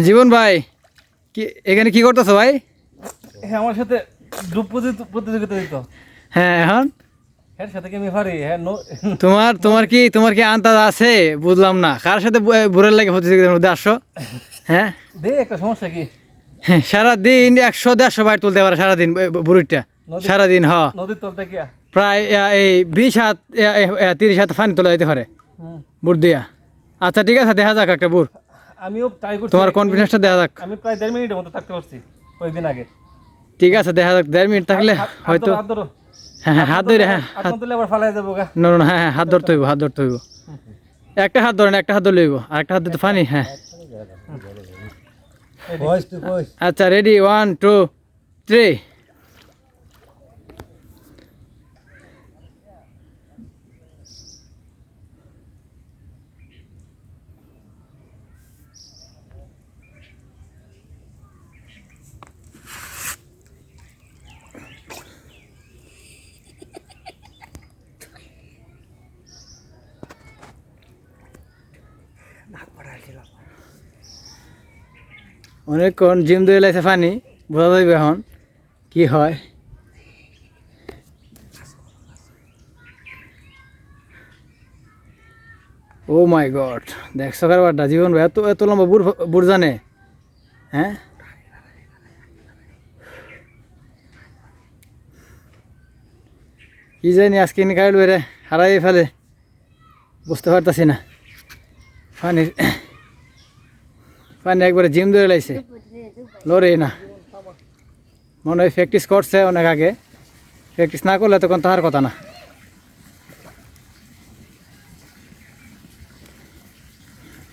জীবন ভাই কি এখানে কি করতেছো ভাই? হ্যাঁ আমার সাথে গ্রুপ প্রতিযোগিতা দিত। হ্যাঁ এখন এর সাথে কি আমি পারি? হ্যাঁ তোমার কি আন্দাজ আছে? বুঝলাম না কার সাথে বুড়ের লাগে প্রতিযোগিতার মধ্যে আসো? হ্যাঁ দে একটা সমস্যা কি? হ্যাঁ, সারাদিন 100-150 বাইট তুলতে পারে সারাদিন বুড়িটা। সারাদিন নদীর তলটা কি? প্রায় এই 20 হাত 30 হাত পানি তোলা যেতে পারে বুড় দিয়া। আচ্ছা ঠিক আছে, দেখা যাক একটা বুড়। আমিও ট্রাই করছি। তোমার কনফিডেন্সটা দেখা যাক। আমি প্রায় 1.5 মিনিটের মতো থাকতে পারছি কয়েকদিন আগে। ঠিক আছে দেখা যাক, 1.5 মিনিট থাকলে হয়তো। হাত ধরো। হ্যাঁ হ্যাঁ হাত ধরে, হ্যাঁ হাত তুলে আবার ফালাই যাবো গা। না না হ্যাঁ হ্যাঁ হাত ধরতে হইব, হাত ধরতে হইব। একটা হাত ধরেন, একটা হাত ধরে লইব, আর একটা হাত দিতে পানি। হ্যাঁ আচ্ছা রেডি, 1 2 3। অনেকক্ষণ জিম দিয়ে লাইছে পানি, বোঝা যাইবে এখন কি হয়। ও মাই গড, দেখছো কারবারটা? জীবন ভাই এত এত লম্বা বুড় জানে? হ্যাঁ কি জানি আজকে নি খাইল রে, হারাই ফেলে, বুঝতে পারতাছি না। পানি পানি একবারে জিম ধরে লাইছে, লড়ে না। মনে হয় প্র্যাকটিস করছে অনেক আগে, প্র্যাকটিস না করলে তখন তাহার কথা না।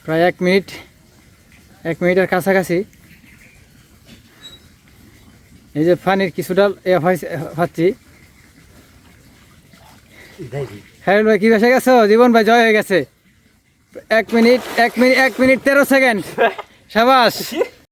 প্রায় 1 মিনিটের কাছাকাছি। এই যে পানির কিছুটা পাচ্ছি। হ্যাঁ ভাই কি বেসে গেছো? জীবন ভাই জয় হয়ে গেছে। 1 মিনিট 13 সেকেন্ড। সাবাস।